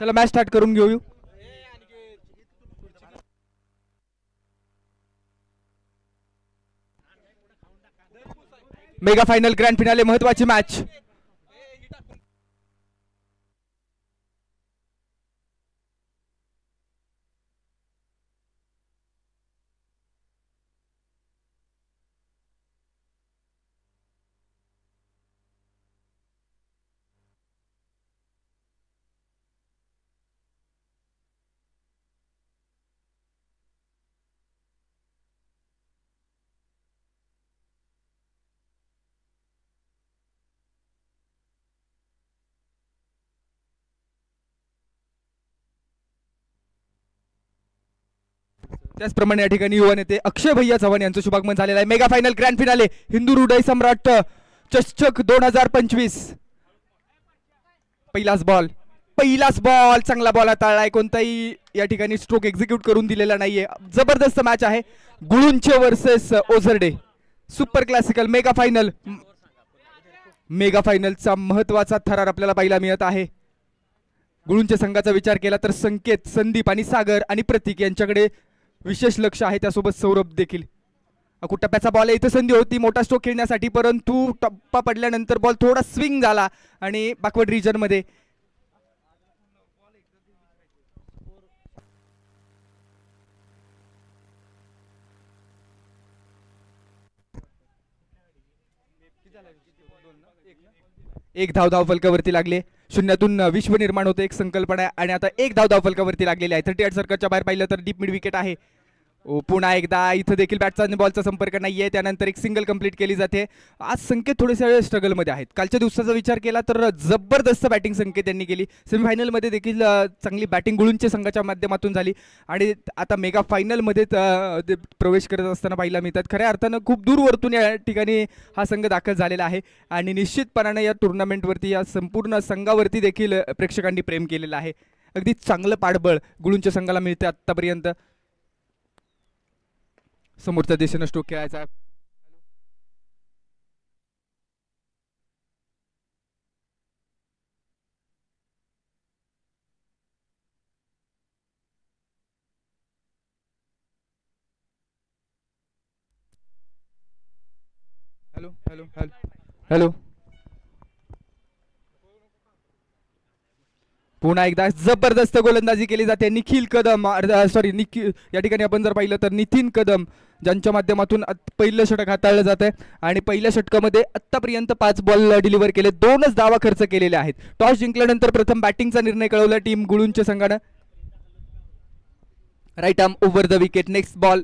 चला match start करून घेऊ. मेगा फायनल ग्रँड फिनाले महत्वाची मॅच. त्याचप्रमाणे या ठिकाणी युवा नेते अक्षय भैया चव्हाण यांचं शुभागमन झालेलं आहे. Mega final grand finale Hindu हृदय सम्राट चषक 2025. पहिलाच बॉल चांगला बॉल हाताळलाय. कोणताही या ठिकाणी स्ट्रोक एक्झिक्यूट करून दिलेला नाहीये. जबरदस्त मॅच आहे. गुळुंचे versus Ozarde. Super classical mega फायनलचा महत्वाचा थरार आपल्याला पाहायला मिळत आहे. गुळुंच्या संघाचा विचार केला तर संकेत, संदीप आणि सागर आणि प्रतीक यांच्याकडे विशेष लक्ष आहे. त्यासोबत सौरभ देखील. टप्प्याचा बॉल आहे. इथं संधी होती मोठा स्ट्रोक खेळण्यासाठी, परंतु टप्पा पडल्यानंतर बॉल थोडा स्विंग झाला आणि बॅकवर्ड रिजन मध्ये. एक धाव फलकावरती लागले. शून्यातून विश्व निर्माण होते एक संकल्पना आणि आता एक धाव फलकावरती लागलेली आहे. 38 सर्कलच्या बाहेर पाहिलं तर डीप मिड विकेट आहे. पुन्हा एकदा इथं देखील बॅटचा आणि बॉलचा संपर्क नाहीये. त्यानंतर एक सिंगल कंप्लीट केली जाते. आज संकेत थोडेसे स्ट्रगल मध्ये आहेत. कालच्या दिवसाचा विचार केला तर जबरदस्त बॅटिंग संकेत यांनी केली. सेमीफायनल मध्ये देखील चांगली बॅटिंग गुळुंच्या संघाच्या माध्यमातून झाली आणि आता मेगा फायनल मध्ये प्रवेश करत असताना पाहायला मिळतात. खऱ्या अर्थानं खूप दूरवरतून या ठिकाणी हा संघ दाखल झालेला आहे आणि निश्चितपणाने या टुर्नामेंटवरती या संपूर्ण संघावरती देखील प्रेक्षकांनी प्रेम केलेलं आहे. अगदी चांगलं पाठबळ गुळुंच्या संघाला मिळते आतापर्यंत. समोरच्या दिशेनं स्ट्रोक खेळायचा. हॅलो. पुन्हा एकदा जबरदस्त गोलंदाजी केली जाते. निखिल कदम या ठिकाणी आपण जर पाहिलं तर नितीन कदम ज्यांच्या माध्यमातून पहिलं षटक हाताळलं जात आहे आणि पहिल्या षटकामध्ये आतापर्यंत 5 बॉल डिलिव्हर केले. 2च धावा खर्च केलेले आहेत. टॉस जिंकल्यानंतर प्रथम बॅटिंगचा निर्णय कळवला टीम गुळुंच्या संघानं. Right arm over the wicket. Next ball.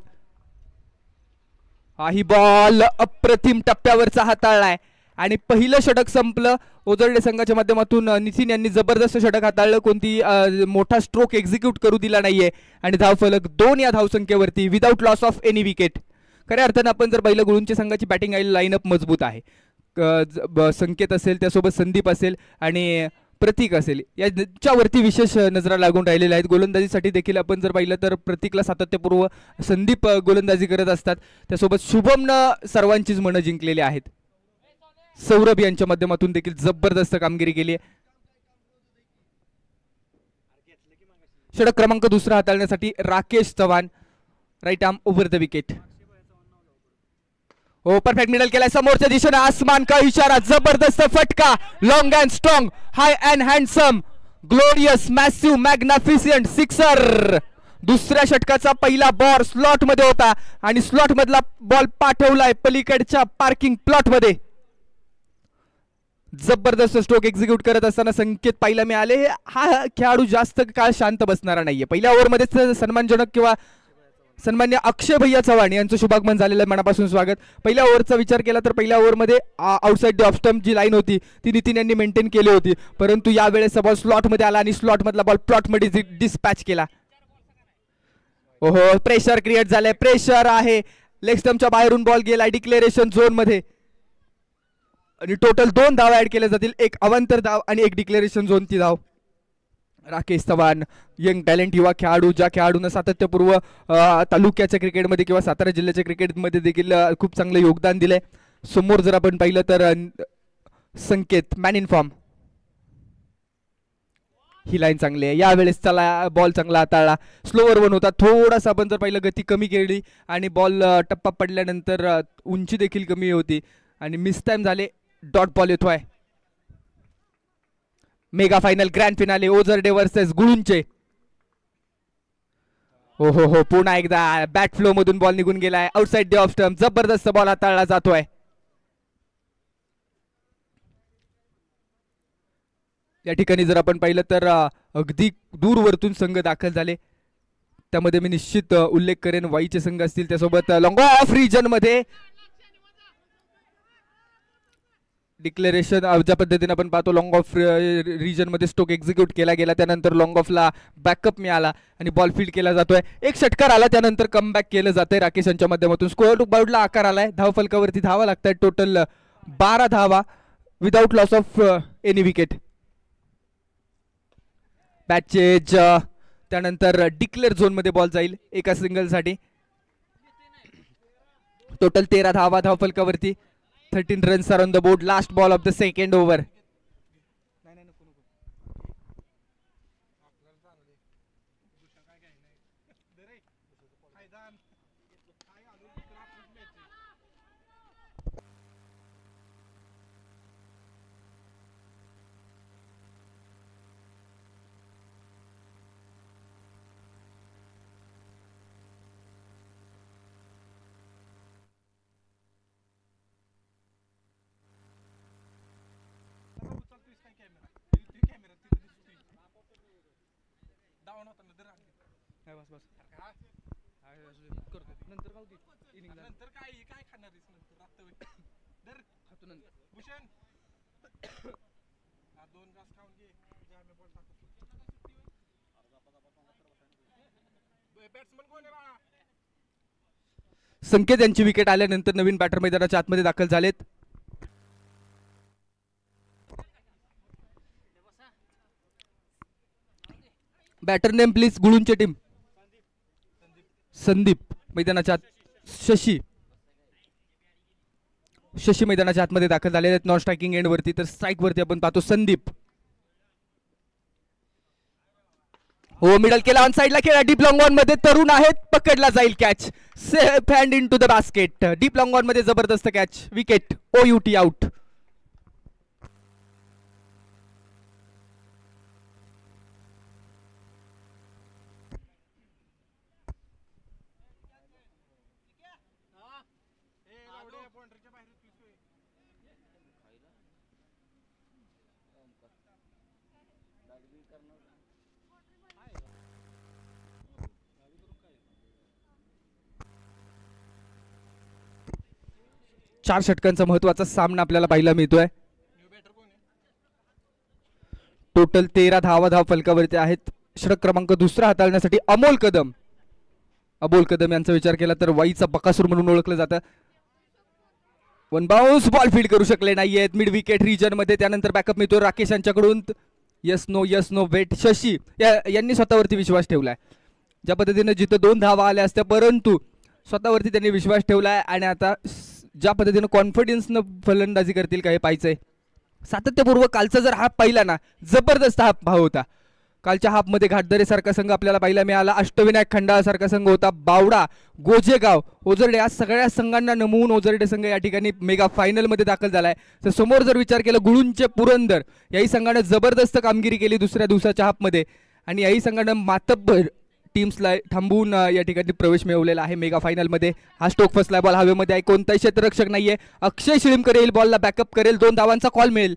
ही बॉल अप्रतिम टप्प्यावरचा हाताळलाय आणि पहिलं षटक संपलं. ओझरडे संघाच्या माध्यमातून नितीन यांनी जबरदस्त षटक हाताळलं. कोणती मोठा स्ट्रोक एक्झिक्यूट करू दिला नाहीये आणि धावफलक 2 या धावसंख्येवरती without loss of any wicket. खऱ्या अर्थानं आपण जर पाहिलं गुळुंच्या संघाची बॅटिंग लाईनअप मजबूत आहे. संकेत असेल, त्यासोबत संदीप असेल आणि प्रतीक असेल, याच्यावरती विशेष नजरा लागून राहिलेल्या आहेत. गोलंदाजीसाठी देखील आपण जर पाहिलं तर प्रतीकला सातत्यपूर्व संदीप गोलंदाजी करत असतात. त्यासोबत शुभमनं सर्वांचीच मनं जिंकलेली आहेत. सौरभ यांच्या माध्यमातून देखील जबरदस्त कामगिरी केली आहे. षटक क्रमांक 2 हाताळण्यासाठी Rakesh Chavan. Right arm over the wicket. हो, परफेक्ट मिडल केलाय. समोरच्या दिशेने आसमान का इशारा. जबरदस्त फटका. Long and strong, high and handsome, glorious, massive, magnificent sixer. दुसऱ्या षटकाचा पहिला बॉल स्लॉट मध्ये होता आणि स्लॉट मधला बॉल पाठवलाय पलीकडच्या पार्किंग प्लॉट मध्ये. जबरदस्त स्ट्रोक एक्झिक्यूट करत असताना संकेत पाहायला मिळाले. हा खेळाडू जास्त काळ शांत बसणारा नाहीये. पहिल्या ओव्हरमध्येच सन्मानजनक किंवा सन्मान्य अक्षय भैया चव्हाण यांचं शुभागमन झालेलं आहे. मनापासून स्वागत. पहिल्या ओव्हरचा विचार केला तर पहिल्या ओव्हरमध्ये आउटसाइड द ऑफ स्टंप जी लाईन होती ती नितीन यांनी मेंटेन केली होती, परंतु यावेळेस बॉल स्लॉट मध्ये आला आणि स्लॉट मधला बॉल प्लॉट मध्ये डिस्पॅच केला. ओहो, प्रेशर क्रिएट झालंय. प्रेशर आहे. लेग स्टंपच्या बाहेरून बॉल गेलाय डिक्लेरेशन झोन मध्ये आणि टोटल 2 धाव ऍड केल्या जातील. एक अवांतर धाव आणि एक डिक्लेरेशन झोनची धाव. राकेश चव्हाण यंग टॅलेंट, युवा खेळाडू, ज्या खेळाडूंना सातत्यपूर्व तालुक्याच्या क्रिकेटमध्ये किंवा सातारा जिल्ह्याच्या क्रिकेटमध्ये देखील खूप चांगलं योगदान दिलंय. समोर जर आपण पाहिलं तर संकेत मॅन इन फॉर्म. ही लाईन चांगली आहे यावेळेस. चला बॉल चांगला हाताळला. स्लोवर वन होता थोडासा, आपण जर पाहिलं गती कमी केली आणि बॉल टप्पा पडल्यानंतर उंची देखील कमी होती आणि मिस टाइम झाले. डॉट बॉल येतोय. Mega final grand finale Ozarde versus Gulunche. हो हो हो पुन्हा एकदा बॅट फ्लो मधून बॉल निघून गेलाय आउटसाइड द ऑफ स्टंप. जबरदस्त बॉल हाताळला जातोय. या ठिकाणी जर आपण पाहिलं तर अगदी दूरवरतून संघ दाखल झाले. त्यामध्ये मी निश्चित उल्लेख करेन वाईचे संघ असतील, त्यासोबत लॉंग ऑफ रिजन मध्ये डिक्लेरेशन ज्या पद्धतीने आपण पाहतो. लॉंग ऑफ रिजन मध्ये स्ट्रोक एक्झिक्यूट केला गेला, त्यानंतर लॉंग ऑफला बॅकअप मिळाला आणि बॉल फील्ड केला जातोय. एक षटकार आला, त्यानंतर कमबॅक केलं जातंय राकेश यांच्या माध्यमातून. स्कोअर बोर्डला आकार आलाय. धाव फलकावरती धावा लागतात. टोटल 12 धावा without loss of any wicket. Bat change, त्यानंतर डिक्लेअर झोन मध्ये बॉल जाईल एका सिंगल साठी. टोटल 13 धावा धाव फलकावरती. 13 runs are on the board. Last ball of the second over. Sanket यांची विकेट आल्यानंतर नवीन बॅटर मैदानाच्या आतमध्ये दाखल झालेत. Batter name please. गुळूंची टीम संदीप मैदानाच्या शशी मैदानाच्या आतमध्ये दाखल झालेले आहेत. नॉन स्ट्रायकिंग एंड वरती, तर स्ट्राईक वरती आपण पाहतो संदीप. हो मिडल केला, ऑन साइडला खेळा. डीप लॉंग ऑन मध्ये तरुण आहेत, पकडला जाईल catch. Safe hand into the basket. Deep long on मध्ये जबरदस्त कॅच. विकेट. OUT out. चार षटकांचा महत्वाचा सामना आपल्याला पाहायला मिळतोय. टोटल 13 धावा धाव फलकावरती आहेत. षटक क्रमांक दुसरा हाताळण्यासाठी अमोल कदम यांचा विचार केला तर वाईचा बकासूर म्हणून ओळखलं जातं. वन बाउन्स बॉल फील्ड करू शकले नाहीयेत मिड विकेट रिजन मध्ये. त्यानंतर बॅकअप मिळतो राकेश यांच्याकडून. Yes no weight. शशी यांनी स्वतःवरती विश्वास ठेवलाय. ज्या पद्धतीने जिथं 2 धावा आल्या असत्या, परंतु स्वतःवरती त्यांनी विश्वास ठेवलाय आणि आता ज्या पद्धतीने कॉन्फिडन्सनं फलंदाजी करतील काही पाहिजे. सातत्यपूर्व कालचा जर हाफ पाहिला ना, जबरदस्त हाफ भाव होता. कालच्या हाफमध्ये घाटदरे सारखा संघ आपल्याला पाहायला मिळाला. अष्टविनायक खंडाळा सारखा संघ होता. बावडा, गोजेगाव, ओझरडे या सगळ्या संघांना नमवून ओझरडे संघ या ठिकाणी मेगा फायनल मध्ये दाखल झालाय. तर समोर जर विचार केला गुळूंचे पुरंदर, याही संघाने जबरदस्त कामगिरी केली दुसऱ्या दिवसाच्या हाफमध्ये आणि याही संघाने मातब्बर टीम्सला थांबवून या ठिकाणी प्रवेश मिळवलेला आहे मेगा फायनल मध्ये. हा स्ट्रोक फसला, बॉल हवेमध्ये आहे, कोणताही क्षेत्ररक्षक नाहीये. अक्षय शिळीमकर येईल, बॉलला बॅकअप करेल, 2 धावांचा कॉल मिळेल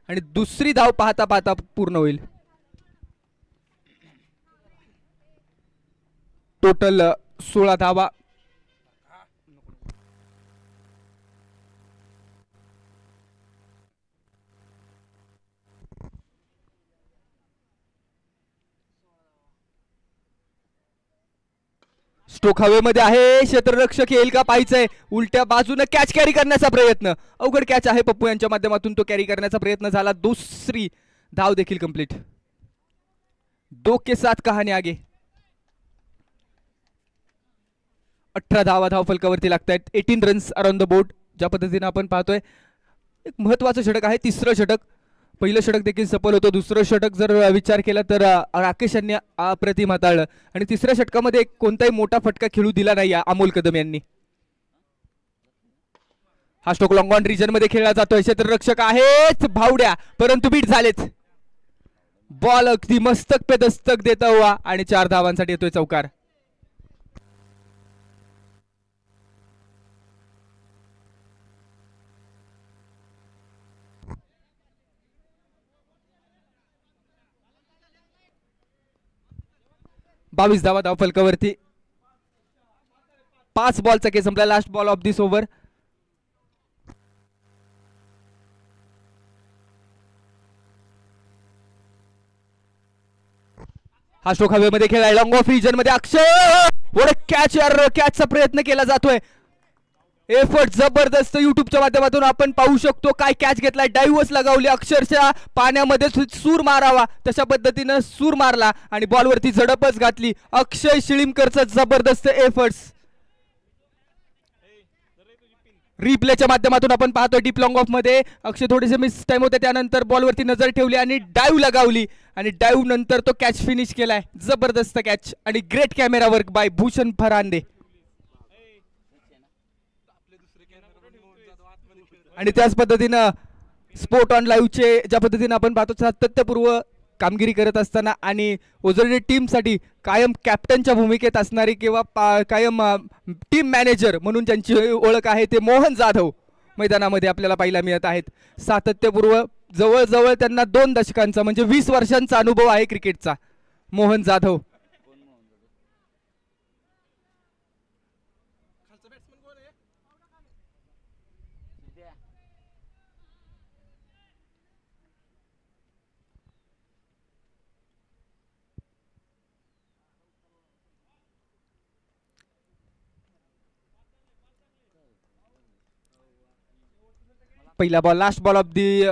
आणि दुसरी धाव पाहता पाहता पूर्ण होईल. टोटल 16 धावा. स्ट्रोक हवेमध्ये आहे, क्षेत्ररक्षक येईल का पाहायचंय. उलट्या बाजूने कॅच कॅरी करण्याचा प्रयत्न, अवघड कॅच आहे. पप्पू यांच्या माध्यमातून तो कॅरी करण्याचा प्रयत्न झाला. दुसरी धाव देखील कंप्लीट. 2 के साथ कहाणी आगे. 18 धावा धाव फलकावरती लागतायत. 18 रन्स अराउंड द बोर्ड. ज्या पद्धतीने आपण पाहतोय एक महत्वाचं षटक आहे, तिसरं षटक. पहिलं षटक देखील सफल होतं. दुसरं षटक जर विचार केला तर राकेश यांनी अप्रतिम हाताळलं आणि तिसऱ्या षटकामध्ये कोणताही मोठा फटका खेळू दिला नाही अमोल कदम यांनी. हा स्ट्रोक लॉंग ऑन रिजन मध्ये खेळला जातोय. क्षेत्ररक्षक आहेत भावड्या परंतु बीट झालेत. बॉल अगदी मस्तक पे दस्तक देता हुआ आणि 4 धावांसाठी येतोय चौकार. बावीस धावा धाव फलकावरती. 5 बॉलचा खेळ संपला. Last ball of this over. हा स्ट्रोक हवेमध्ये खेळाय लॉंग ऑफ रिजन मध्ये. अक्षय वड कॅच यार, कॅचचा प्रयत्न केला जातोय. एफर्ट जबरदस्त. युट्यूबच्या माध्यमातून आपण पाहू शकतो काय कॅच घेतलाय. डायव्हर्स लगावली अक्षरशः पाण्यामध्ये सूर मारावा तशा पद्धतीनं सूर मारला आणि बॉलवरती झडपच घातली. अक्षय शिळीमकरचं जबरदस्त एफर्ट्स. रिप्लेच्या माध्यमातून आपण पाहतोय डीप लॉंग ऑफ मध्ये अक्षय थोडेसे मिस टाइम होते, त्यानंतर बॉलवरती नजर ठेवली आणि डाईव्ह लगावली आणि डाईव्ह नंतर तो कॅच फिनिश केलाय. जबरदस्त कॅच आणि great camera work by Bhushan Farande. आणि त्याच पद्धतीनं स्पोर्ट ऑन लाईव्हचे ज्या पद्धतीनं आपण पाहतो सातत्यपूर्व कामगिरी करत असताना आणि ओझरडे टीमसाठी कायम कॅप्टनच्या भूमिकेत असणारी किंवा कायम टीम मॅनेजर म्हणून ज्यांची ओळख आहे ते मोहन जाधव मैदानामध्ये आपल्याला पाहायला मिळत आहेत. सातत्यपूर्व जवळजवळ त्यांना 2 दशकांचा म्हणजे 20 वर्षांचा अनुभव आहे क्रिकेटचा. मोहन जाधव पहिला ball. Last ball of the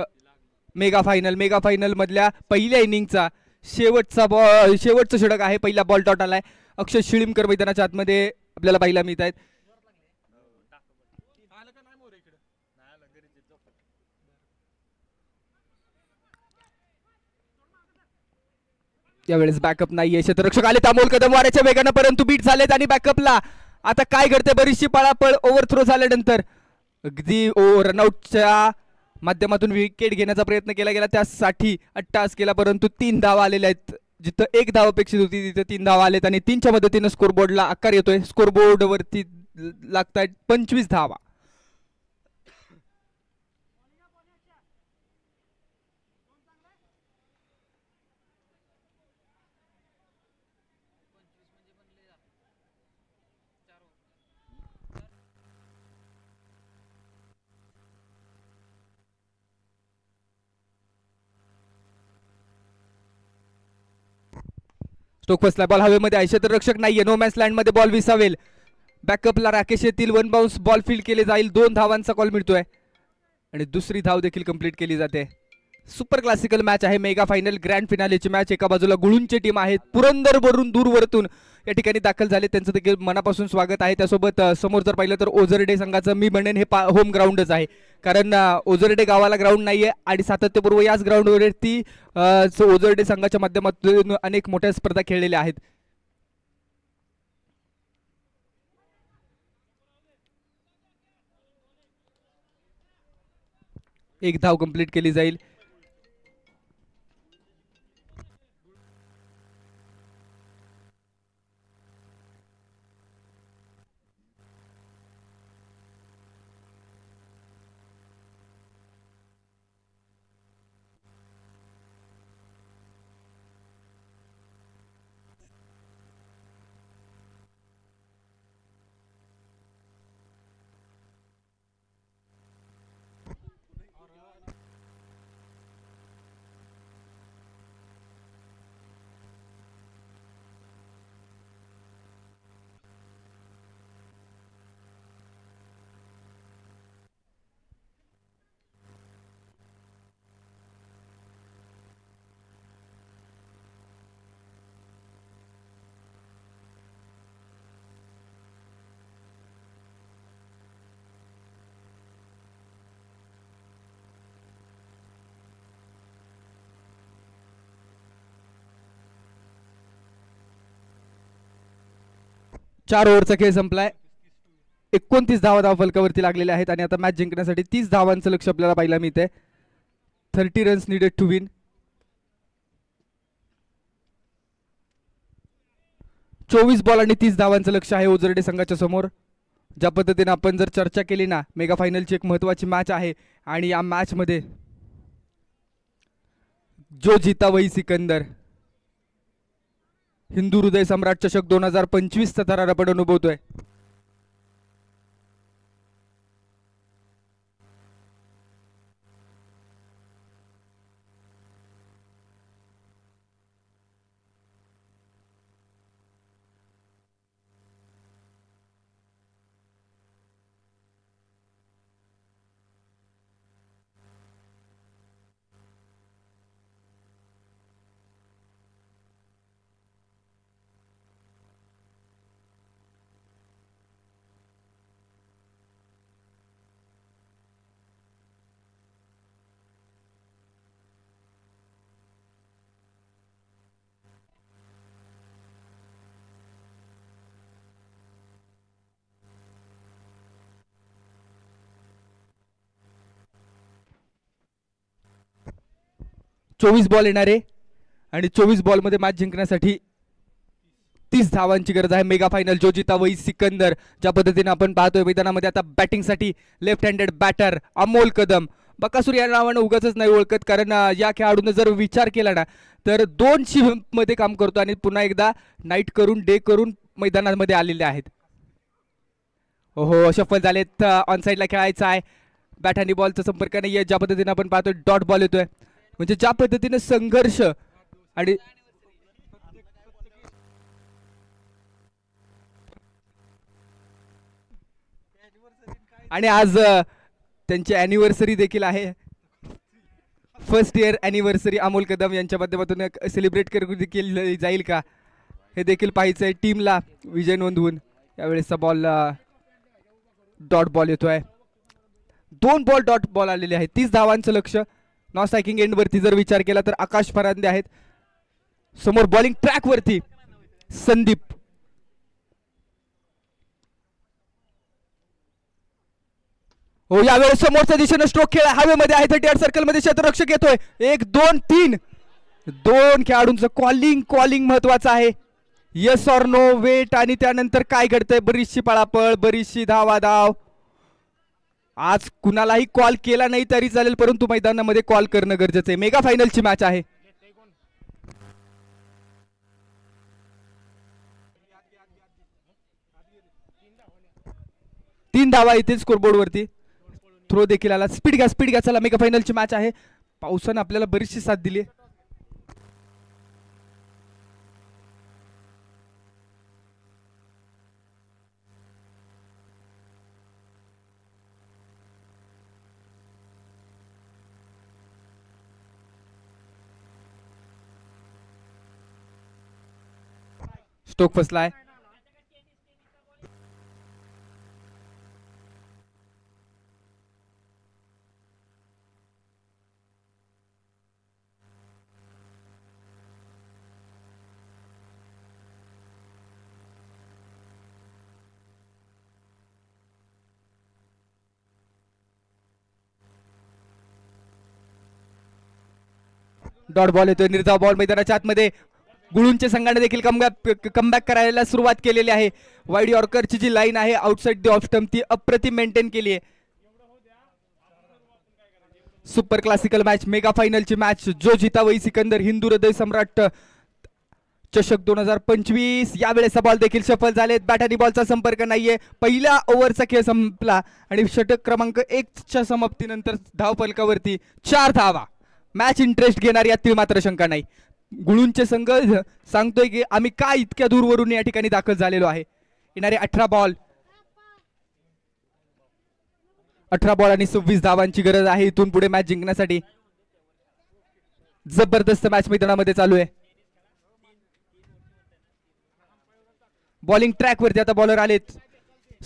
mega final मधल्या पहिल्या इनिंगचा शेवटचं षटक आहे. पहिला बॉल डॉट आलाय. अक्षय शिळीमकर मैदानाच्या आतमध्ये आपल्याला पाहायला मिळत आहेत. त्यावेळेस बॅकअप नाहीये. क्षेत्ररक्षक आले अमोल कदम वाऱ्याच्या वेगानं परंतु बीट झालेत आणि बॅकअपला आता काय करते बरीचशी पळापळ ओव्हरथ्रो झाल्यानंतर अगदी रनआउटच्या माध्यमातून विकेट घेण्याचा प्रयत्न केला गेला, त्यासाठी अट्टास केला परंतु 3 धावा आलेल्या आहेत. जिथं 1 धाव अपेक्षित होती तिथे 3 धावा आलेत आणि 3च्या मदतीनं स्कोरबोर्डला आकार येतोय. स्कोरबोर्ड वरती लागतायत 25 धावा. स्टोक फसला. बॉल हवेमध्ये आहे. क्षेत्ररक्षक नाहीये. नो मॅच लँड मध्ये बॉल विसावेल. बॅकअपला राकेश येतील. 1 बाउन्स बॉल फील्ड केले जाईल. 2 धावांचा कॉल मिळतोय आणि दुसरी धाव देखील कंप्लीट केली जाते. सुपर क्लासिकल मॅच आहे. मेगा फायनल ग्रँड फिनालेची मॅच. एका बाजूला गुळूंची टीम आहे, पुरंदर वरून दूरवरतून या ठिकाणी दाखल झाले, त्यांचं देखील मनापासून स्वागत आहे. त्यासोबत समोर जर पाहिलं तर ओझरडे संघाचं मी म्हणेन हे होम ग्राउंडच आहे, कारण ओझरडे गावाला ग्राउंड नाहीये आणि सातत्यपूर्व याच ग्राउंडवरती ओझरडे संघाच्या माध्यमातून अनेक मोठ्या स्पर्धा खेळलेल्या आहेत. एक धाव कंप्लीट केली जाईल. 4 ओव्हरचा खेळ संपलाय. 29 धावा धावफलकावरती लागलेल्या आहेत आणि आता मॅच जिंकण्यासाठी 30 धावांचं लक्ष आपल्याला पाहायला मिळतंय. 30 runs needed to win. 24 ball आणि 30 धावांचं लक्ष आहे ओझरडे संघाच्या समोर. ज्या पद्धतीने आपण जर चर्चा केली ना, मेगा फायनलची एक महत्वाची मॅच आहे आणि या मॅच मध्ये जो जीता वही सिकंदर हिंदू हृदय सम्राट चषक 2025 चा थरार आपण अनुभवतोय. चोवीस बॉल येणारे आणि 24 बॉल मध्ये मॅच जिंकण्यासाठी 30 धावांची गरज आहे. मेगा फायनल जो जीता वही सिकंदर. ज्या पद्धतीने आपण पाहतोय मैदानामध्ये आता बॅटिंगसाठी left handed batter Amol Kadam. Bakasur या नावानं उगाचच नाही ओळखत, कारण या खेळाडूने जर विचार केला ना तर 2 शिफ्ट मध्ये काम करतो आणि पुन्हा एकदा नाईट करून डे करून मैदानामध्ये आलेले आहेत. हो सफल झालेत. ऑन साईडला खेळायचा आहे. बॅट आणि बॉलचा संपर्क नाहीये. ज्या पद्धतीने आपण पाहतोय डॉट बॉल येतोय, म्हणजे ज्या पद्धतीने संघर्ष आणि आज त्यांची अॅनिव्हर्सरी देखील आहे. First year anniversary Amol Kadam यांच्या माध्यमातून सेलिब्रेट केली जाईल का हे देखील पाहायचं आहे टीमला विजय नोंदवून. यावेळेसचा बॉल डॉट बॉल येतोय. 2 बॉल डॉट बॉल आलेले आहेत. 30 धावांचं लक्ष. नॉन स्ट्रायकिंग एंड वरती जर विचार केला तर आकाश फरांदे आहेत. समोर बॉलिंग ट्रॅक वरती संदीप. हो यावेळेस समोरच्या दिशेने स्ट्रोक खेळ हवेमध्ये आहे. 38 सर्कल मध्ये क्षेत्ररक्षक येतोय. 1 2 3 2 खेळाडूंचं कॉलिंग महत्वाचं आहे. येस ऑर नो वेट आणि त्यानंतर काय घडतंय. बरीचशी पळापळ, बरीचशी धाव. आज कुणालाही कॉल केला नाही तरी चालेल, परंतु मैदानामध्ये कॉल करणं गरजेचं आहे. मेगा फायनलची मॅच आहे. तीन धावा येतील स्कोरबोर्ड वरती. थ्रो देखील आला. स्पीड घ्या चला. मेगा फायनलची मॅच आहे. पावसानं आपल्याला बरीचशी साथ दिली. स्टोक फसलाय. डॉट बॉल येतोय. निर्धाव बॉल मैदानाच्या आतमध्ये. गुळूंच्या संघाने देखील कमबॅक करायला सुरुवात केलेली आहे. वाईड यॉर्करची जी लाईन आहे आउटसाइड द ऑफ स्टंप ती अप्रतिम मेंटेन केली आहे. सुपर क्लासिकल मॅच, मेगा फायनलची मॅच. जो जीता वही सिकंदर हिंदू हृदय सम्राट चषक 2025. यावेळेस बॉल देखील सफल झालेत. बॅट आणि बॉलचा संपर्क नाहीये. पहिल्या ओव्हरचा खेळ संपला आणि षटक क्रमांक 1 च्या समाप्तीनंतर धाव फलकावरती 4 धावा. मॅच इंटरेस्ट घेणार यात मात्र शंका नाही. गुळूंचे संघ सांगतोय की आम्ही काय इतक्या दूरवरून या ठिकाणी दाखल झालेलो आहे. येणारे 18 बॉल आणि 26 धावांची गरज आहे इथून पुढे मॅच जिंकण्यासाठी. जबरदस्त मॅच मैदानामध्ये चालू आहे. बॉलिंग ट्रॅक वरती आता बॉलर आलेत.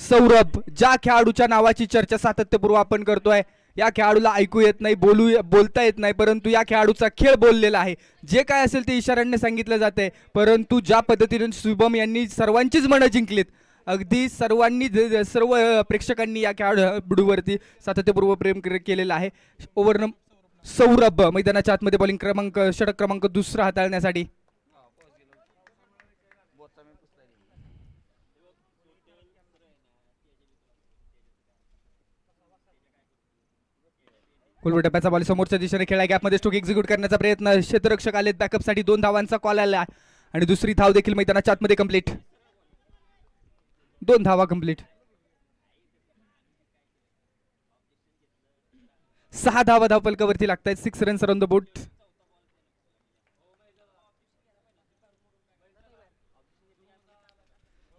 सौरभ, ज्या खेळाडूच्या नावाची चर्चा सातत्यपूर्व आपण करतोय, या खेळाडूला ऐकू येत नाही, बोलता येत नाही, परंतु या खेळाडूचा खेळ बोललेला आहे. जे काय असेल ते इशाऱ्याने सांगितलं जाते, परंतु ज्या पद्धतीने शुभम यांनी सर्वांचीच मनं जिंकलीत अगदी सर्वांनी सर्व प्रेक्षकांनी या खेळाडूवरती सातत्यपूर्व प्रेम केलेलं आहे. ओव्हर सौरभ मैदानाच्या आतमध्ये बॉलिंग क्रमांक षटक क्रमांक दुसरा हाताळण्यासाठी. टप्प्याचा बॉल समोरच्या दिशेने खेळा. गॅपमध्ये स्ट्रोक एक्झिक्यूट करण्याचा प्रयत्न. क्षेत्ररक्षक आलेत बॅकअपसाठी. 2 धावांचा कॉल आला आणि दुसरी धाव देखील मैदानाच्या आतमध्ये कंप्लीट. 2 धावा कंप्लीट. 6 धावा धावफलकावरती लागतायत. 6 runs on the board.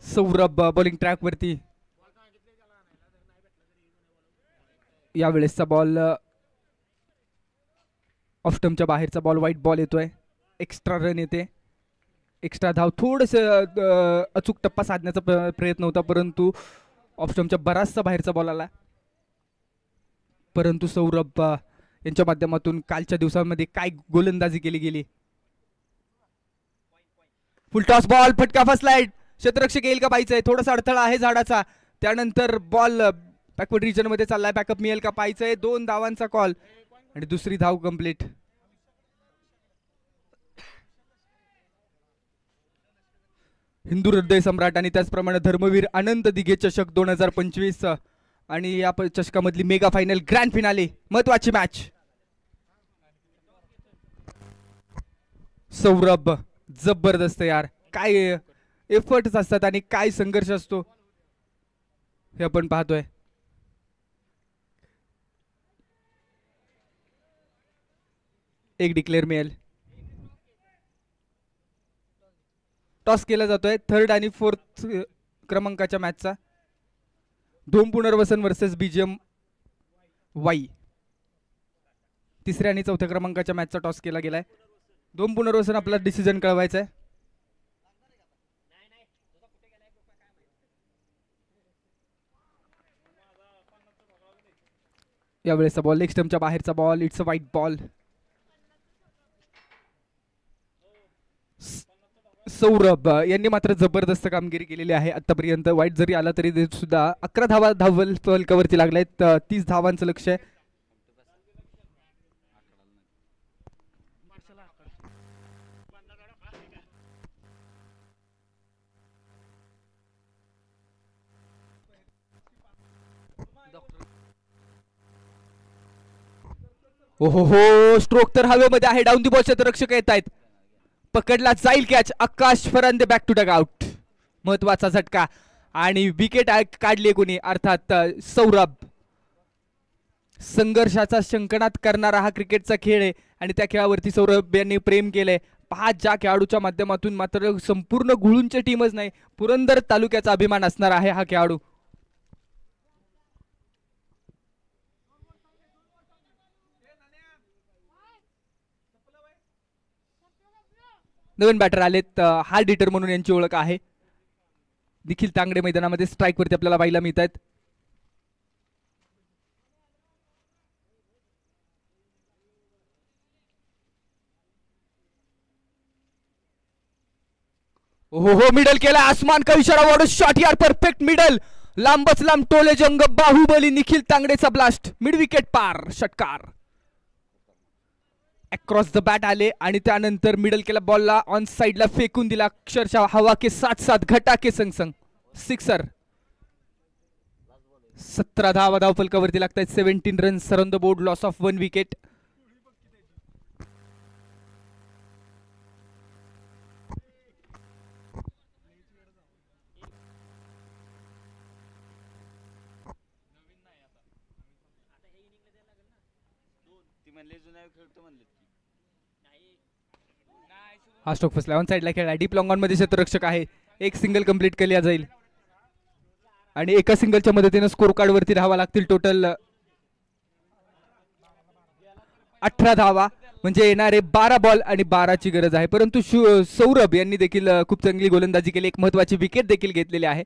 Saurabh bowling track वरती. यावेळेसचा बॉल ऑफ स्टंपच्या बाहेरचा बॉल. वाईट बॉल येतोय. एक्स्ट्रा रन येते. एक्स्ट्रा धाव. थोडस अचूक टप्पा साधण्याचा प्रयत्न होता परंतु ऑफ स्टंपच्या बराचसा बाहेरचा बॉल आला. परंतु सौरभ यांच्या माध्यमातून कालच्या दिवसांमध्ये काय गोलंदाजी केली गेली. फुल टॉस बॉल. फटका फसलाय. क्षेत्ररक्षक येईल का पाहायचंय. थोडासा अडथळा आहे झाडाचा. त्यानंतर बॉल बॅकवर्ड रिजन मध्ये चाललाय. बॅकअप मिळेल का पाहायचंय. 2 धावांचा कॉल आणि दुसरी धाव कंप्लीट. हिंदू हृदय सम्राट आणि त्याचप्रमाणे धर्मवीर आनंद दिघे चषक 2025 आणि या चषकामधली मेगा फायनल ग्रँड फिनाले महत्वाची मॅच. सौरभ जबरदस्त यार. काय एफर्ट्स असतात आणि काय संघर्ष असतो हे आपण पाहतोय. एक डिक्लेअर मिळेल. टॉस केला जातोय 3rd आणि 4th क्रमांकाच्या मॅचचा. धूम पुनर्वसन वर्सेस बीजीएम वाई. 3ऱ्या आणि 4थ्या क्रमांकाच्या मॅचचा टॉस केला गेलाय. धूम पुनर्वसन आपला डिसिजन कळवायचा आहे. यावेळेसचा बॉल लेग स्टंपच्या बाहेरचा बॉल. इट्स अ वाईट बॉल. सौरभ यांनी मात्र जबरदस्त कामगिरी केलेली आहे आतापर्यंत. वाईट जरी आला तरी सुद्धा 11 धावा धावफलकावरती लागल्यात. 30 धावांचं लक्ष आहे. ओहो स्ट्रोक तर हवेमध्ये आहे. Down the ball. क्षेत्ररक्षक येत आहेत. पकडला जाईल catch. Akash Farande back to dugout. महत्वाचा झटका आणि विकेट काढली कोणी अर्थात सौरभ. संघर्षाचा शंकनात करणारा हा क्रिकेटचा खेळ आहे आणि त्या खेळावरती सौरभ यांनी प्रेम केलंय. 5 ज्या खेळाडूच्या माध्यमातून मात्र संपूर्ण गुळूंची टीमच नाही पुरंदर तालुक्याचा अभिमान असणार आहे हा खेळाडू. नवीन बॅटर आलेत. हार्ड हिटर म्हणून यांची ओळख आहे. निखिल तांगडे मैदानामध्ये स्ट्राईक वरती आपल्याला पाहायला मिळत आहेत. हो मिडल केला. आसमान का इशारा वाढू. शॉट यार परफेक्ट मिडल. लांबच लांब टोले जंग बाहुबली. निखिल तांगडेचा ब्लास्ट. मिड विकेट पार. षटकार. अक्रॉस द बॅट आले आणि त्यानंतर मिडल केला. बॉलला ऑन साइडला फेकून दिला. अक्षरशः हवा के साथ साथ घटा के संग संग सिक्सर. 17 धावा धावफलकावरती लागतात. 17 runs on the board. Loss of 1 wicket. हा स्ट्रोक फसला. ऑन साइडला खेळला. डीप लॉंग ऑन मध्ये क्षेत्ररक्षक आहे. एक सिंगल कंप्लीट केली जाईल आणि एका सिंगलच्या मदतीने स्कोर कार्ड वरती राहावा लागतील. टोटल 18 धावा म्हणजे येणारे 12 बॉल आणि 12 ची गरज आहे. परंतु सौरभ यांनी देखील खूप चांगली गोलंदाजी केली. एक महत्वाची विकेट देखील घेतलेली आहे.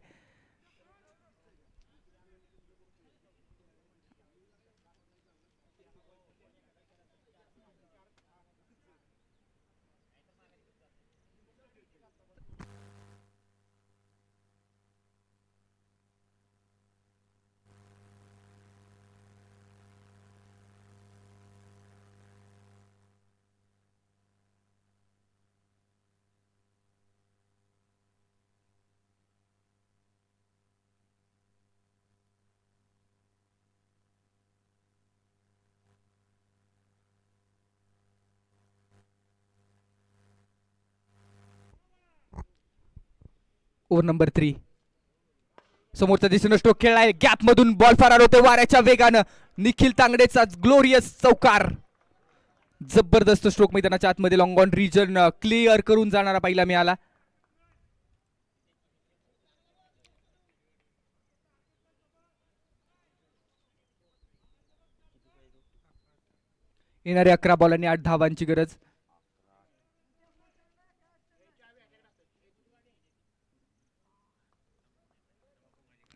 Over number 3. समोरच्या दिशेनं स्ट्रोक खेळलाय, गॅप मधून बॉल फरार होते वाऱ्याच्या वेगानं. निखिल तांगडेचा ग्लोरियस चौकार. जबरदस्त स्ट्रोक मैदानाच्या आतमध्ये लॉंग ऑन रिजन क्लिअर करून जाणारा पहिला मिळाला. येणाऱ्या 11 बॉलांनी 8 धावांची गरज.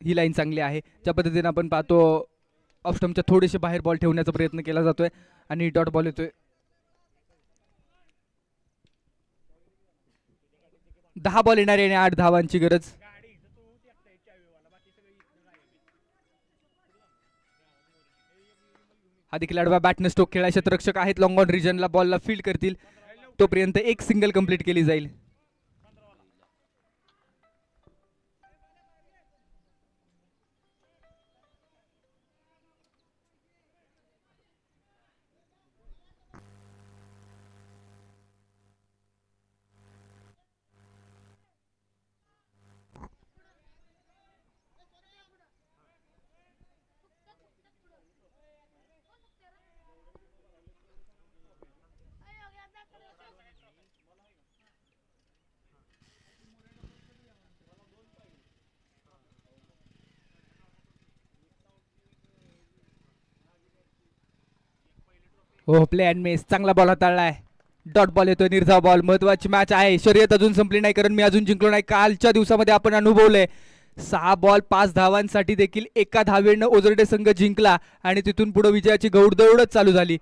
ही लाईन चांगली आहे. ज्या पद्धतीने आपण पाहतो ऑफ स्टंपच्या थोडेसे बाहेर बॉल ठेवण्याचा प्रयत्न केला जातोय आणि डॉट बॉल येतोय. 10 बॉल येणारे आणि 8 धावांची गरज. हा देखील आडवा बॅटने स्ट्रोक खेळायचे क्षेत्ररक्षक आहेत. लॉंग ऑन रिजनला बॉलला फील्ड करतील तोपर्यंत एक सिंगल कंप्लीट केली जाईल. हो, प्ले अँड मिस. चांगला बॉल हाताळलाय. डॉट बॉल येतोय, निर्धाव बॉल. महत्वाची मॅच आहे. शर्यत अजून संपली नाही, कारण मी अजून जिंकलो नाही. कालच्या दिवसामध्ये आपण अनुभवलंय 6 बॉल 5 धावांसाठी देखील एका धावेनं ओझरडे संघ जिंकला आणि तिथून पुढे विजयाची गौडदौडच चालू झाली.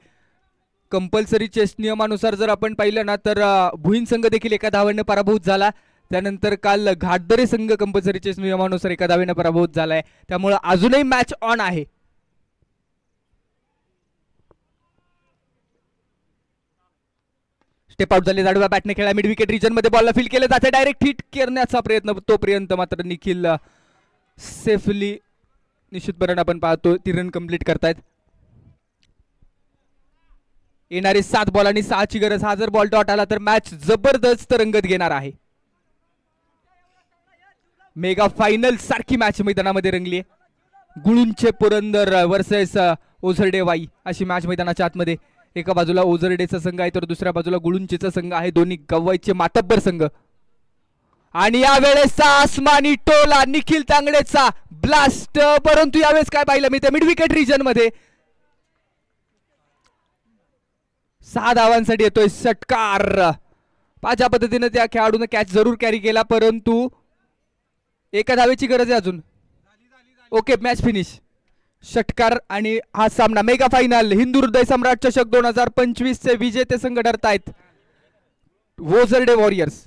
कंपल्सरी चेस नियमानुसार जर आपण पाहिलं ना तर भुईन संघ देखील एका धावेनं पराभूत झाला. त्यानंतर काल घाटदरे संघ कंपल्सरी चेस नियमानुसार एका धावेनं पराभूत झालाय. त्यामुळे अजूनही मॅच ऑन आहे. स्टेप आउट झाले. आडव्या बॅटने खेळा. मिड विकेट रिजन मध्ये बॉलला फील्ड केले जाते. डायरेक्ट हिट करण्याचा प्रयत्न, तोपर्यंत मात्र निखिल सेफली निश्चितपणे आपण पाहतो ती रन कंप्लीट करतायत. येणारे 7 बॉल आणि 6 ची गरज. हा जर बॉल डॉट आला तर मॅच जबरदस्त रंगत घेणार आहे. मेगा फायनल सारखी मॅच मैदानामध्ये रंगली. गुळूंचे पुरंदर वर्सेस ओझरडे वाई अशी मॅच मैदानाच्या आतमध्ये. एका बाजूला ओझरडेचा संघ आहे तर दुसऱ्या बाजूला गुळुंचेचा संघ आहे. दोन्ही गव्वाईचे मातब्बर संघ. आणि यावेळेस आसमानी टोला निखिल तांगडेचा ब्लास्ट. परंतु यावेळेस काय पाहिलं मी ते मिड विकेट रिजन मध्ये 6 धावांसाठी येतोय षटकार. पाच पद्धतीने त्या खेळाडूने कॅच जरूर कॅरी केला, परंतु एका धावेची गरज आहे अजून. Okay, match finish. षटकार आणि हा सामना मेगा फायनल हिंदू हृदय सम्राट चषक 2025 चे विजेते संघ ठरतायत ओझरडे वॉरियर्स.